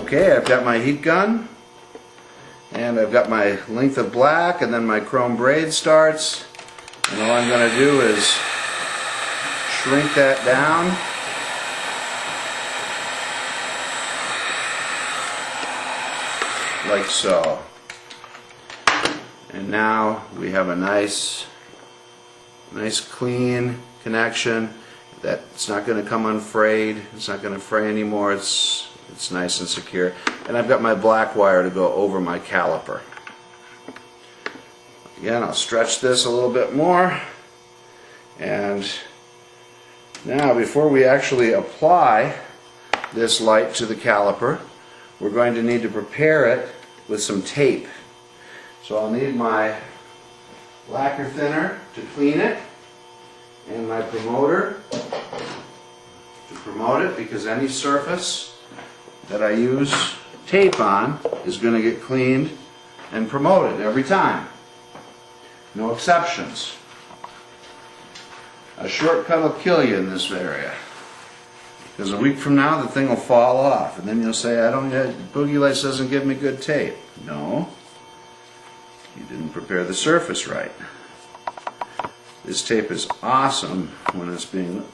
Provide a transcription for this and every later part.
Okay, I've got my heat gun, and I've got my length of black, and then my chrome braid starts, and all I'm going to do is shrink that down. Like so. And now we have a nice clean connection that's not going to come unfrayed. It's not going to fray anymore. It's nice and secure. And I've got my black wire to go over my caliper. Again, I'll stretch this a little bit more. And now, before we actually apply this light to the caliper, we're going to need to prepare it with some tape. So I'll need my lacquer thinner to clean it, and my promoter to promote it, because any surface that I use tape on is going to get cleaned and promoted every time. No exceptions. A shortcut will kill you in this area, because a week from now the thing will fall off, and then you'll say, Boogie Lights doesn't give me good tape. No, you didn't prepare the surface right. This tape is awesome when it's being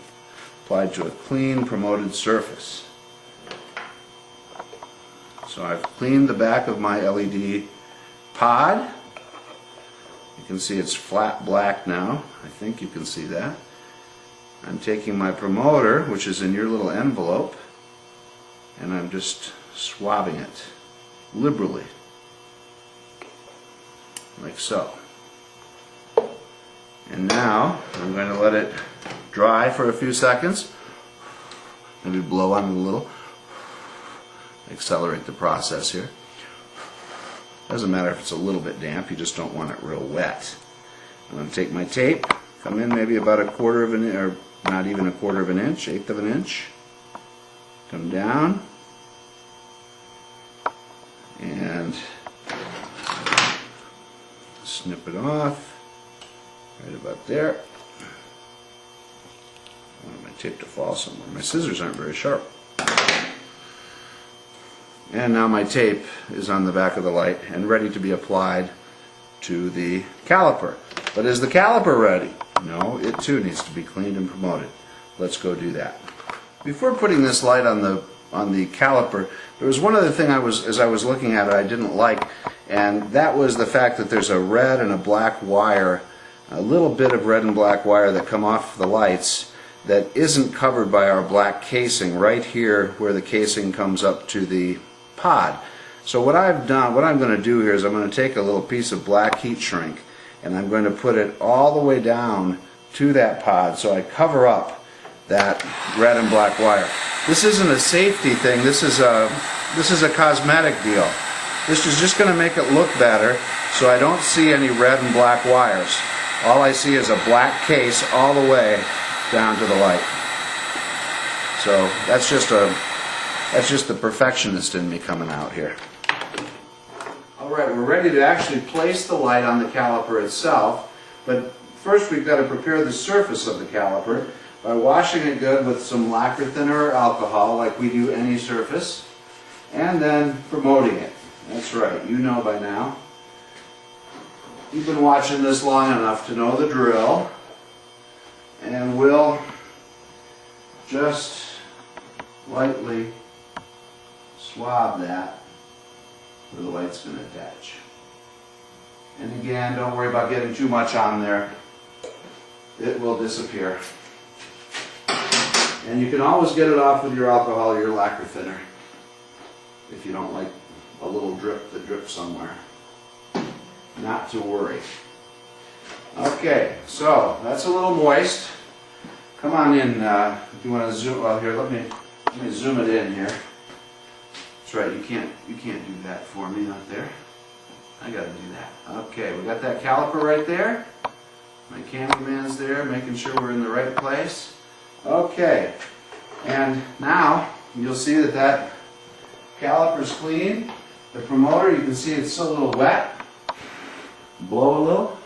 applied to a clean, promoted surface. So I've cleaned the back of my LED pod. You can see it's flat black now. I think you can see that. I'm taking my promoter, which is in your little envelope, and I'm just swabbing it liberally, like so. And now I'm going to let it dry for a few seconds. Maybe blow on it a little. Accelerate the process here. Doesn't matter if it's a little bit damp, you just don't want it real wet. I'm going to take my tape, come in maybe about a quarter of an inch, or not even a quarter of an inch, eighth of an inch. Come down and snip it off right about there. I want my tape to fall somewhere. My scissors aren't very sharp. And now my tape is on the back of the light and ready to be applied to the caliper. But is the caliper ready? No, it too needs to be cleaned and promoted. Let's go do that. Before putting this light on the caliper, there was one other thing as I was looking at it, I didn't like, and that was the fact that there's a red and a black wire, a little bit of red and black wire that come off the lights that isn't covered by our black casing right here where the casing comes up to the pod. So what I'm going to do here is I'm going to take a little piece of black heat shrink, and I'm going to put it all the way down to that pod so I cover up that red and black wire. This isn't a safety thing, this is a cosmetic deal. This is just going to make it look better so I don't see any red and black wires. All I see is a black case all the way down to the light. So that's just the perfectionist in me coming out here. Alright, we're ready to actually place the light on the caliper itself, but first we've got to prepare the surface of the caliper by washing it good with some lacquer thinner or alcohol like we do any surface, and then promoting it. That's right, you know by now. You've been watching this long enough to know the drill, and we'll just lightly swab that where the light's going to attach. And again, don't worry about getting too much on there. It will disappear. And you can always get it off with your alcohol or your lacquer thinner if you don't like a little drip that drips somewhere. Not to worry. Okay, so that's a little moist. Come on in, if you want to zoom, well here, let me zoom it in here. That's right, you can't do that for me out there. I gotta do that. Okay, we got that caliper right there. My cameraman's there, making sure we're in the right place. Okay, and now you'll see that caliper's clean. The promoter, you can see it's still a little wet. Blow a little.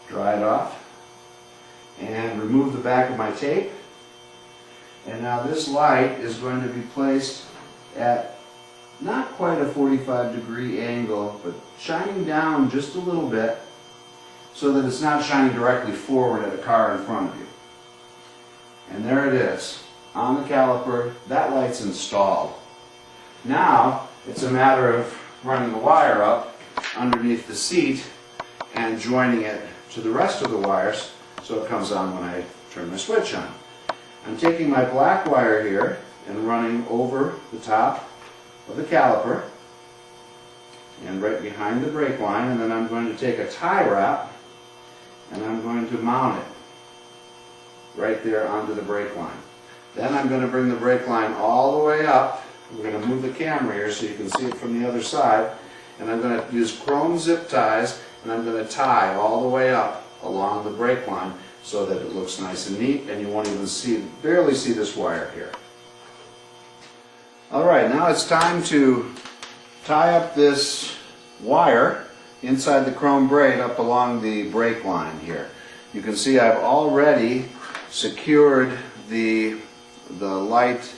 Dry it off. And remove the back of my tape. And now this light is going to be placed at not quite a 45-degree angle, but shining down just a little bit so that it's not shining directly forward at a car in front of you. And there it is, on the caliper. That light's installed. Now it's a matter of running the wire up underneath the seat and joining it to the rest of the wires so it comes on when I turn my switch on. I'm taking my black wire here and running over the top of the caliper and right behind the brake line, and then I'm going to take a tie wrap and I'm going to mount it right there onto the brake line. Then I'm going to bring the brake line all the way up. We're going to move the camera here so you can see it from the other side, and I'm going to use chrome zip ties and I'm going to tie all the way up along the brake line so that it looks nice and neat, and you won't even barely see this wire here. Alright, now it's time to tie up this wire inside the chrome braid up along the brake line here. You can see I've already secured the light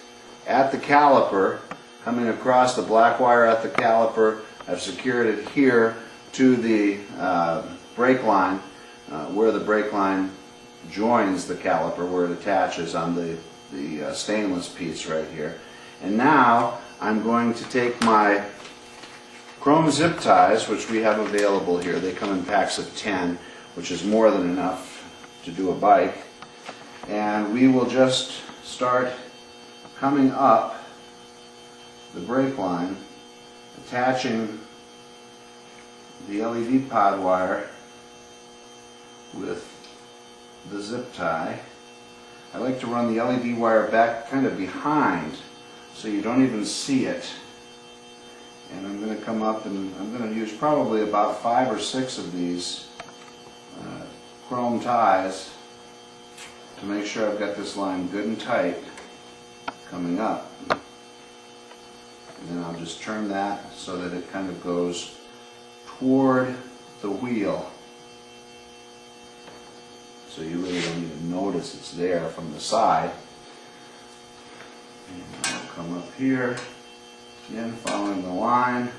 at the caliper, coming across the black wire at the caliper. I've secured it here to the brake line, where the brake line joins the caliper, where it attaches on the stainless piece right here. And now I'm going to take my chrome zip ties, which we have available here. They come in packs of 10, which is more than enough to do a bike. And we will just start coming up the brake line, attaching the LED pod wire with the zip tie. I like to run the LED wire back kind of behind so you don't even see it. And I'm going to come up and I'm going to use probably about 5 or 6 of these chrome ties to make sure I've got this line good and tight coming up. And then I'll just turn that so that it kind of goes toward the wheel. So you really don't even notice it's there from the side. And I'll come up here, again following the line,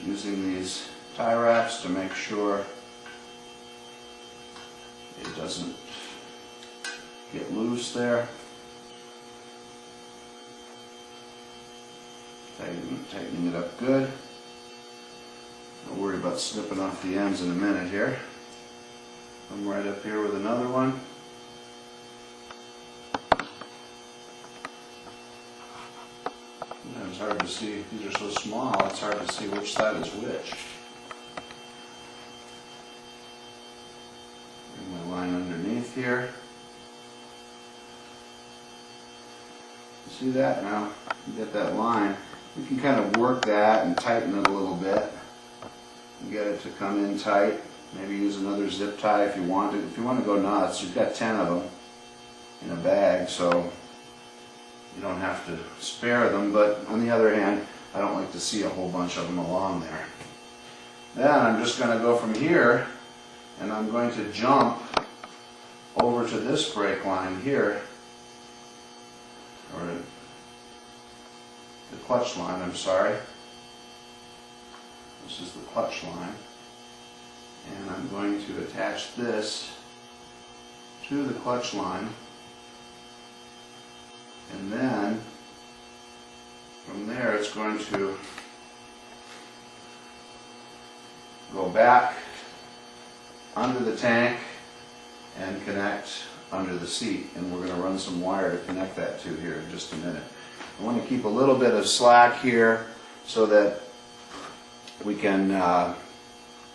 using these tie wraps to make sure it doesn't get loose there. Tightening it up good. Don't worry about slipping off the ends in a minute here. I'm right up here with another one. It's hard to see, these are so small, it's hard to see which side is which. Bring my line underneath here. You see that now? You get that line. You can kind of work that and tighten it a little bit and get it to come in tight. Maybe use another zip tie if you want to. If you want to go nuts, you've got 10 of them in a bag, so you don't have to spare them. But on the other hand, I don't like to see a whole bunch of them along there. Then I'm just going to go from here and I'm going to jump over to this brake line here, or the clutch line, I'm sorry. This is the clutch line. And I'm going to attach this to the clutch line, and then from there it's going to go back under the tank and connect under the seat, and we're going to run some wire to connect that to here in just a minute. I want to keep a little bit of slack here so that we can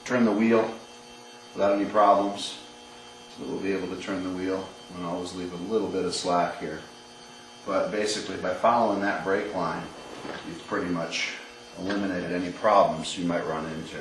turn the wheel without any problems. So we'll be able to turn the wheel, and always leave a little bit of slack here. But basically, by following that brake line, you've pretty much eliminated any problems you might run into.